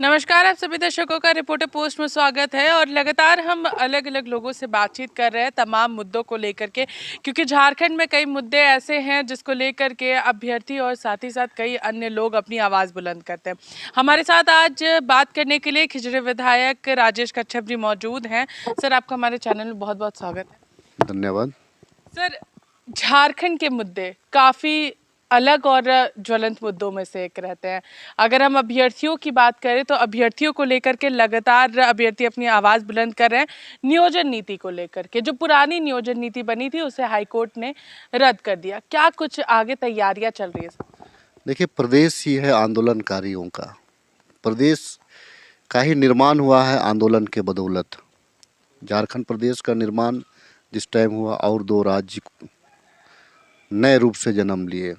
नमस्कार, आप सभी दर्शकों का रिपोर्टर पोस्ट में स्वागत है। और लगातार हम अलग अलग लोगों से बातचीत कर रहे हैं तमाम मुद्दों को लेकर के, क्योंकि झारखंड में कई मुद्दे ऐसे हैं जिसको लेकर के अभ्यर्थी और साथ ही साथ कई अन्य लोग अपनी आवाज़ बुलंद करते हैं। हमारे साथ आज बात करने के लिए खिजड़े विधायक राजेश कच्छप जी मौजूद हैं। सर, आपका हमारे चैनल में बहुत बहुत स्वागत है। धन्यवाद। सर, झारखंड के मुद्दे काफ़ी अलग और ज्वलंत मुद्दों में से एक रहते हैं। अगर हम अभ्यर्थियों की बात करें तो अभ्यर्थियों को लेकर के लगातार अभ्यर्थी अपनी आवाज़ बुलंद कर रहे हैं। नियोजन नीति को लेकर के, जो पुरानी नियोजन नीति बनी थी उसे हाईकोर्ट ने रद्द कर दिया। क्या कुछ आगे तैयारियां चल रही है सर? देखिए, प्रदेश ही है आंदोलनकारियों का। प्रदेश का ही निर्माण हुआ है आंदोलन के बदौलत। झारखंड प्रदेश का निर्माण जिस टाइम हुआ और दो राज्य नए रूप से जन्म लिए,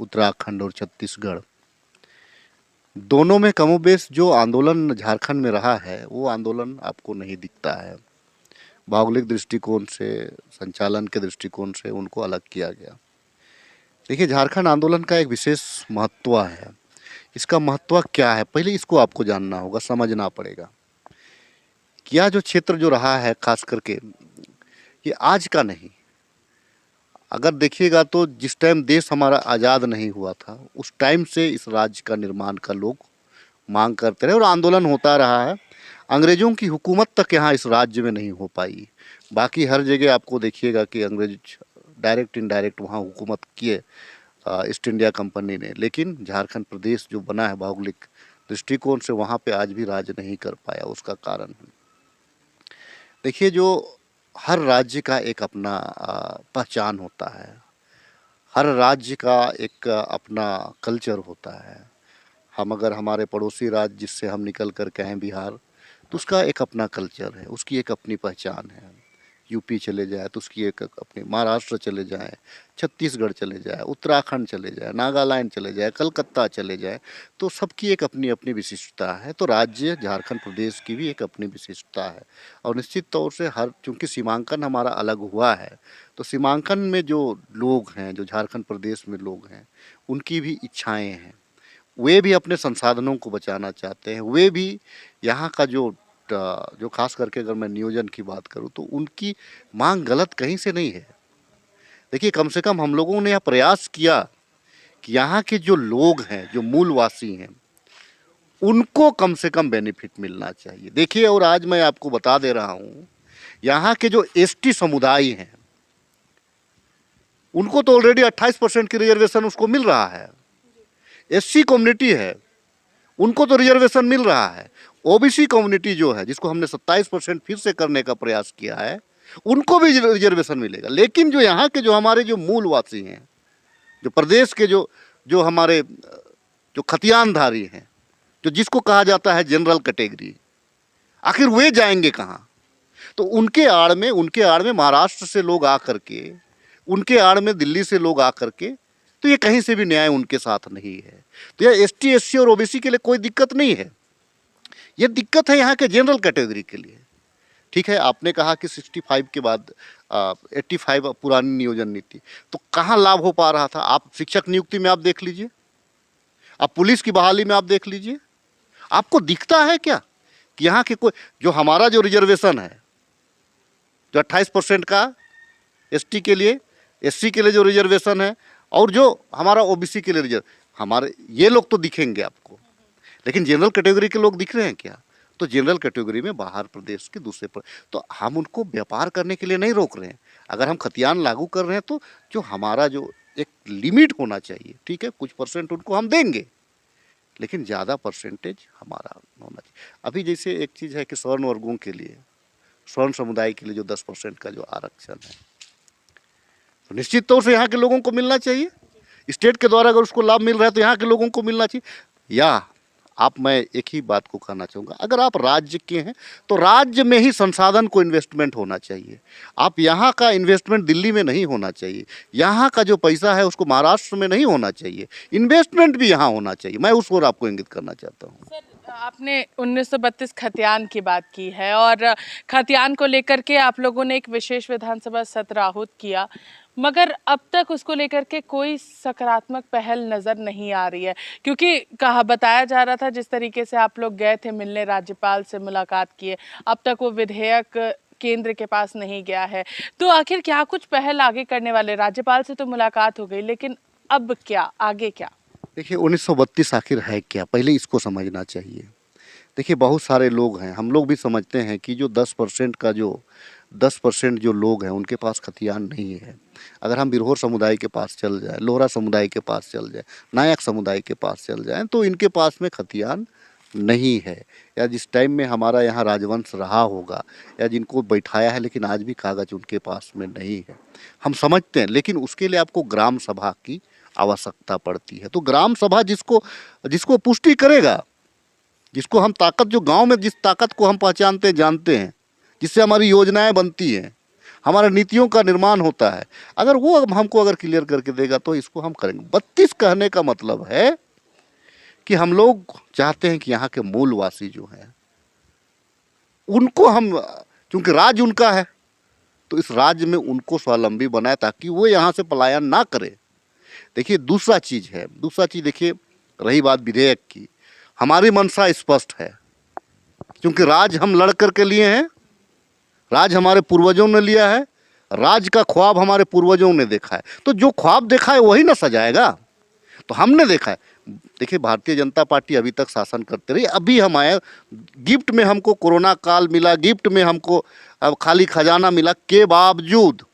उत्तराखंड और छत्तीसगढ़। दोनों में कमोबेश जो आंदोलन झारखंड में रहा है वो आंदोलन आपको नहीं दिखता है। भौगोलिक दृष्टिकोण से, संचालन के दृष्टिकोण से उनको अलग किया गया। देखिए, झारखंड आंदोलन का एक विशेष महत्व है। इसका महत्व क्या है, पहले इसको आपको जानना होगा, समझना पड़ेगा। यह जो क्षेत्र जो रहा है, खास करके ये आज का नहीं। अगर देखिएगा तो जिस टाइम देश हमारा आज़ाद नहीं हुआ था उस टाइम से इस राज्य का निर्माण का लोग मांग करते रहे और आंदोलन होता रहा है। अंग्रेज़ों की हुकूमत तक यहाँ इस राज्य में नहीं हो पाई। बाकी हर जगह आपको देखिएगा कि अंग्रेज डायरेक्ट इनडायरेक्ट वहाँ हुकूमत किए ईस्ट इंडिया कंपनी ने, लेकिन झारखंड प्रदेश जो बना है भौगोलिक दृष्टिकोण से वहाँ पे आज भी राज नहीं कर पाया। उसका कारण देखिए, जो हर राज्य का एक अपना पहचान होता है, हर राज्य का एक अपना कल्चर होता है। हम अगर हमारे पड़ोसी राज्य जिससे हम निकल कर के हैं बिहार, तो उसका एक अपना कल्चर है, उसकी एक अपनी पहचान है। यूपी चले जाए तो उसकी एक अपनी, महाराष्ट्र चले जाए, छत्तीसगढ़ चले जाए, उत्तराखंड चले जाए, नागालैंड चले जाए, कलकत्ता चले जाए, तो सबकी एक अपनी अपनी विशिष्टता है। तो राज्य झारखंड प्रदेश की भी एक अपनी विशिष्टता है। और निश्चित तौर से हर, चूँकि सीमांकन हमारा अलग हुआ है, तो सीमांकन में जो लोग हैं, जो झारखंड प्रदेश में लोग हैं, उनकी भी इच्छाएँ हैं। वे भी अपने संसाधनों को बचाना चाहते हैं। वे भी यहाँ का जो खास करके अगर मैं नियोजन की बात करूँ तो उनकी मांग गलत कहीं से नहीं है। देखिए, कम से कम हम लोगों ने यह प्रयास किया कि यहाँ के जो लोग हैं, जो मूलवासी हैं, उनको कम से कम बेनिफिट मिलना चाहिए। देखिए, और आज मैं आपको बता दे रहा हूँ, यहाँ के जो एसटी समुदाय हैं उनको तो ऑलरेडी 28% की रिजर्वेशन उसको मिल रहा है। एससी कम्युनिटी है, उनको तो रिजर्वेशन मिल रहा है। ओबीसी कम्युनिटी जो है, जिसको हमने 27% फिर से करने का प्रयास किया है, उनको भी रिजर्वेशन मिलेगा। लेकिन जो यहाँ के जो हमारे जो मूलवासी हैं, जो प्रदेश के जो जो हमारे जो खतियानधारी हैं, जो जिसको कहा जाता है जनरल कैटेगरी, आखिर वे जाएंगे कहाँ? तो उनके आड़ में महाराष्ट्र से लोग आ करके, उनके आड़ में दिल्ली से लोग आ करके, तो ये कहीं से भी न्याय उनके साथ नहीं है। तो यह एसटी, एससी और ओबीसी के लिए कोई दिक्कत नहीं है। ये दिक्कत है यहाँ के जनरल कैटेगरी के लिए। ठीक है, आपने कहा कि 65 के बाद 85 पुरानी नियोजन नीति, तो कहाँ लाभ हो पा रहा था? आप शिक्षक नियुक्ति में आप देख लीजिए, आप पुलिस की बहाली में आप देख लीजिए, आपको दिखता है क्या कि यहाँ के कोई, जो हमारा जो रिजर्वेशन है, जो 28% का एसटी के लिए, एससी के लिए जो रिजर्वेशन है, और जो हमारा ओबीसी के लिए रिजर्व, हमारे ये लोग तो दिखेंगे आपको, लेकिन जनरल कैटेगरी के लोग दिख रहे हैं क्या? तो जनरल कैटेगरी में बाहर प्रदेश के दूसरे पर, तो हम उनको व्यापार करने के लिए नहीं रोक रहे हैं। अगर हम खतियान लागू कर रहे हैं तो जो हमारा जो एक लिमिट होना चाहिए, ठीक है, कुछ परसेंट उनको हम देंगे, लेकिन ज़्यादा परसेंटेज हमारा होना चाहिए। अभी जैसे एक चीज़ है कि स्वर्ण वर्गों के लिए, स्वर्ण समुदाय के लिए जो 10% का जो आरक्षण है, तो निश्चित तौर से यहाँ के लोगों को मिलना चाहिए। स्टेट के द्वारा अगर उसको लाभ मिल रहा है तो यहाँ के लोगों को मिलना चाहिए। या मैं एक ही बात को कहना चाहूँगा, अगर आप राज्य के हैं तो राज्य में ही संसाधन को इन्वेस्टमेंट होना चाहिए। आप यहाँ का इन्वेस्टमेंट दिल्ली में नहीं होना चाहिए, यहाँ का जो पैसा है उसको महाराष्ट्र में नहीं होना चाहिए, इन्वेस्टमेंट भी यहाँ होना चाहिए। मैं उस ओर आपको इंगित करना चाहता हूँ। सर, आपने 1932 खतियान की बात की है और खतियान को लेकर के आप लोगों ने एक विशेष विधानसभा सत्र आहूत किया। मगर अब तक उसको लेकर के कोई सकारात्मक पहल नज़र नहीं आ रही है, क्योंकि कहा बताया जा रहा था जिस तरीके से आप लोग गए थे मिलने, राज्यपाल से मुलाकात किए, अब तक वो विधेयक केंद्र के पास नहीं गया है। तो आखिर क्या कुछ पहल आगे करने वाले? राज्यपाल से तो मुलाकात हो गई, लेकिन अब क्या, आगे क्या? देखिए 1932 आखिर है क्या, पहले इसको समझना चाहिए। देखिए बहुत सारे लोग हैं, हम लोग भी समझते हैं कि जो 10% जो लोग हैं उनके पास खतियान नहीं है। अगर हम बिरहोर समुदाय के पास चल जाए, लोहरा समुदाय के पास चल जाए, नायक समुदाय के पास चल जाए, तो इनके पास में खतियान नहीं है। या जिस टाइम में हमारा यहाँ राजवंश रहा होगा, या जिनको बैठाया है, लेकिन आज भी कागज उनके पास में नहीं है। हम समझते हैं, लेकिन उसके लिए आपको ग्राम सभा की आवश्यकता पड़ती है। तो ग्राम सभा जिसको जिसको पुष्टि करेगा, जिसको हम ताकत, जो गांव में जिस ताकत को हम पहचानते जानते हैं, जिससे हमारी योजनाएं बनती हैं, हमारे नीतियों का निर्माण होता है, अगर वो हमको अगर क्लियर करके देगा तो इसको हम करेंगे। 32 कहने का मतलब है कि हम लोग चाहते हैं कि यहाँ के मूलवासी जो हैं उनको हम, क्योंकि राज्य उनका है, तो इस राज्य में उनको स्वावलंबी बनाए ताकि वो यहाँ से पलायन ना करे। देखिए दूसरा चीज़ देखिए, रही बात विधेयक की, हमारी मंशा स्पष्ट है, क्योंकि राज हम लड़ करके लिए हैं, राज हमारे पूर्वजों ने लिया है, राज का ख्वाब हमारे पूर्वजों ने देखा है, तो जो ख्वाब देखा है वही ना सजाएगा। तो हमने देखा है, देखिए भारतीय जनता पार्टी अभी तक शासन करते रही, अभी हम आए, गिफ्ट में हमको कोरोना काल मिला, गिफ्ट में हमको अब खाली खजाना मिला, के बावजूद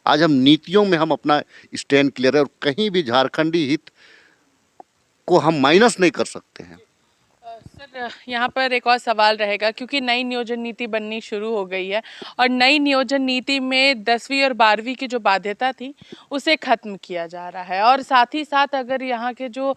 आज हम नीतियों में हम अपना स्टैंड क्लियर है, और कहीं भी झारखंडी हित को हम माइनस नहीं कर सकते हैं। सर, यहाँ पर एक और सवाल रहेगा, क्योंकि नई नियोजन नीति बननी शुरू हो गई है और नई नियोजन नीति में 10वीं और 12वीं की जो बाध्यता थी उसे खत्म किया जा रहा है, और साथ ही साथ अगर यहाँ के जो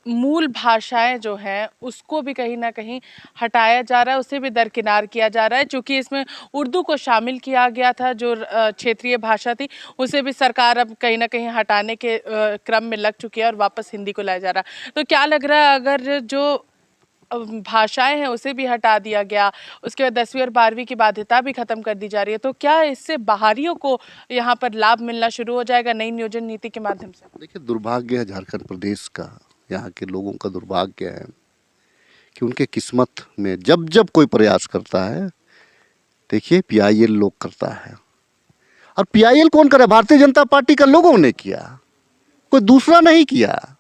मूल भाषाएं जो हैं उसको भी कहीं ना कहीं हटाया जा रहा है, उसे भी दरकिनार किया जा रहा है। चूँकि इसमें उर्दू को शामिल किया गया था, जो क्षेत्रीय भाषा थी, उसे भी सरकार अब कहीं ना कहीं हटाने के क्रम में लग चुकी है और वापस हिंदी को लाया जा रहा है। तो क्या लग रहा है, अगर जो भाषाएं हैं उसे भी हटा दिया गया, उसके बाद 10वीं और 12वीं की बाध्यता भी खत्म कर दी जा रही है, तो क्या इससे बाहरियों को यहाँ पर लाभ मिलना शुरू हो जाएगा नई नियोजन नीति के माध्यम से? देखिए दुर्भाग्य है झारखंड प्रदेश का, यहाँ के लोगों का दुर्भाग्य है कि उनके किस्मत में जब जब कोई प्रयास करता है, देखिए PIL लोग करता है, और PIL कौन करे? भारतीय जनता पार्टी का लोगों ने किया, कोई दूसरा नहीं किया,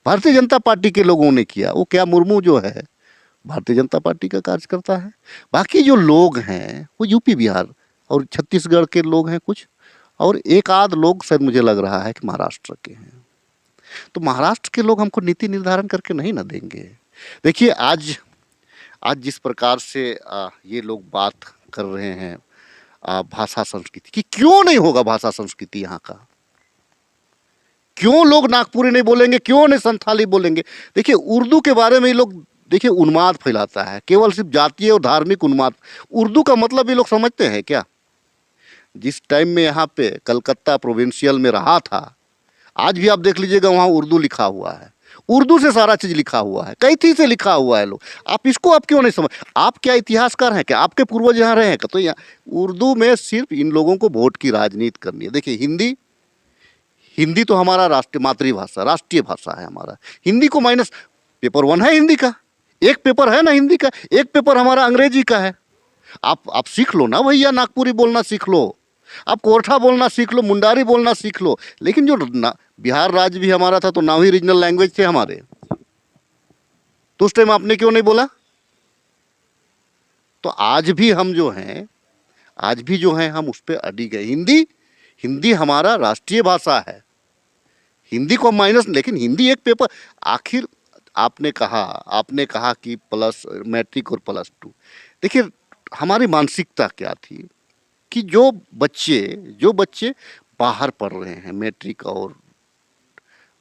भारतीय जनता पार्टी के लोगों ने किया। वो क्या, मुर्मू जो है भारतीय जनता पार्टी का कार्यकर्ता है, बाकी जो लोग हैं वो यूपी बिहार और छत्तीसगढ़ के लोग हैं कुछ, और एक आध लोग शायद मुझे लग रहा है कि महाराष्ट्र के हैं। तो महाराष्ट्र के लोग हमको नीति निर्धारण करके नहीं ना देंगे। देखिए आज जिस प्रकार से ये लोग बात कर रहे हैं भाषा संस्कृति की, क्यों नहीं होगा भाषा संस्कृति यहाँ का? क्यों लोग नागपुरी नहीं बोलेंगे? क्यों नहीं संथाली बोलेंगे? देखिए उर्दू के बारे में ये लोग, देखिए उन्माद फैलाता है, केवल सिर्फ जातीय और धार्मिक उन्माद। उर्दू का मतलब ये लोग समझते हैं क्या? जिस टाइम में यहाँ पे कलकत्ता प्रोविंशियल में रहा था, आज भी आप देख लीजिएगा वहाँ उर्दू लिखा हुआ है, उर्दू से सारा चीज़ लिखा हुआ है, कई चीज़ से लिखा हुआ है। लोग आप इसको आप क्यों नहीं समझ? आप क्या इतिहासकार हैं क्या? आपके पूर्वज यहाँ रहे हैं क्या? तो यहाँ उर्दू में सिर्फ इन लोगों को वोट की राजनीति करनी है। देखिए हिंदी तो हमारा राष्ट्रीय मातृभाषा, राष्ट्रीय भाषा है हमारा। हिंदी को माइनस, पेपर 1 है हिंदी का, एक पेपर है ना हिंदी का, एक पेपर हमारा अंग्रेजी का है। आप सीख लो ना भैया, नागपुरी बोलना सीख लो, आप कोरठा बोलना सीख लो, मुंडारी बोलना सीख लो। लेकिन जो बिहार राज्य भी हमारा था तो 9वीं रीजनल लैंग्वेज थे हमारे, तो उस टाइम आपने क्यों नहीं बोला? तो आज भी हम उस पर अड़ी गए। हिंदी हमारा राष्ट्रीय भाषा है, हिंदी को माइनस, लेकिन हिंदी एक पेपर। आखिर आपने कहा कि प्लस मैट्रिक और +2। देखिए हमारी मानसिकता क्या थी कि जो बच्चे बाहर पढ़ रहे हैं, मैट्रिक और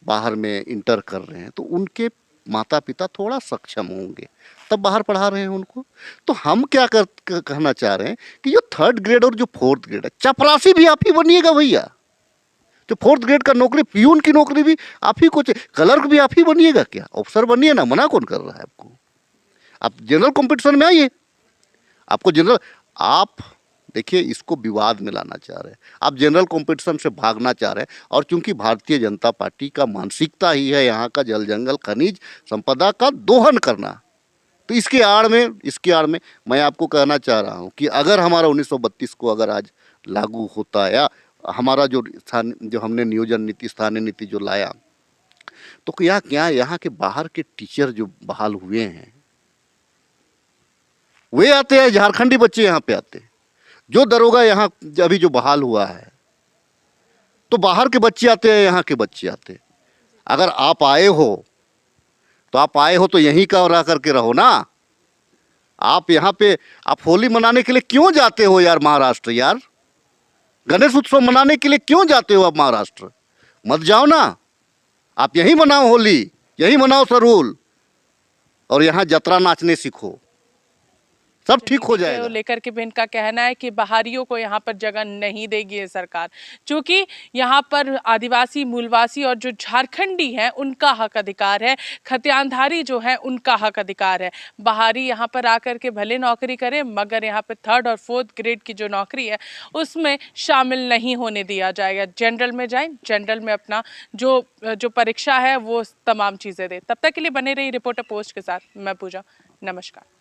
बाहर में इंटर कर रहे हैं, तो उनके माता पिता थोड़ा सक्षम होंगे तब बाहर पढ़ा रहे हैं उनको। तो हम क्या कहना चाह रहे हैं कि जो 3rd ग्रेड और जो 4th ग्रेड है, चपरासी भी आप ही बनिएगा भैया। जो 4th ग्रेड का नौकरी, पियून की नौकरी भी आप ही को, क्लर्क भी आप ही बनिएगा क्या? अफसर बनिए ना, मना कौन कर रहा है आपको? आप जनरल कंपटीशन में आइए, आपको जनरल, आप देखिए, इसको विवाद में लाना चाह रहे हैं, आप जनरल कंपटीशन से भागना चाह रहे हैं। और चूंकि भारतीय जनता पार्टी का मानसिकता ही है यहाँ का जल जंगल खनिज संपदा का दोहन करना, तो इसके आड़ में मैं आपको कहना चाह रहा हूँ कि अगर हमारा 1932 को अगर आज लागू होता, या हमारा जो हमने नियोजन नीति, स्थानीय नीति जो लाया, तो क्या यहाँ के बाहर के टीचर जो बहाल हुए हैं वे आते हैं, झारखंडी बच्चे यहाँ पे आते हैं। जो दरोगा यहाँ अभी जो बहाल हुआ है, तो बाहर के बच्चे आते हैं, यहाँ के बच्चे आते हैं। अगर आप आए हो तो यहीं का रह करके रहो ना। आप यहाँ पे आप होली मनाने के लिए क्यों जाते हो यार महाराष्ट्र? यार गणेश उत्सव मनाने के लिए क्यों जाते हो आप महाराष्ट्र? मत जाओ ना, आप यहीं मनाओ होली, यहीं मनाओ सरूल, और यहाँ जतरा नाचने सीखो, सब ठीक हो जाएगा। को लेकर के भी इनका कहना है कि बाहरियों को यहाँ पर जगह नहीं देगी ये सरकार, क्योंकि यहाँ पर आदिवासी, मूलवासी और जो झारखंडी हैं उनका हक अधिकार है, खतियानधारी जो है उनका हक अधिकार है। बाहरी यहाँ पर आकर के भले नौकरी करें, मगर यहाँ पर 3rd और 4th ग्रेड की जो नौकरी है उसमें शामिल नहीं होने दिया जाएगा। जनरल में जाएं, जनरल में अपना जो परीक्षा है वो तमाम चीज़ें दें। तब तक के लिए बने रही रिपोर्टर पोस्ट के साथ, मैं पूजा। नमस्कार।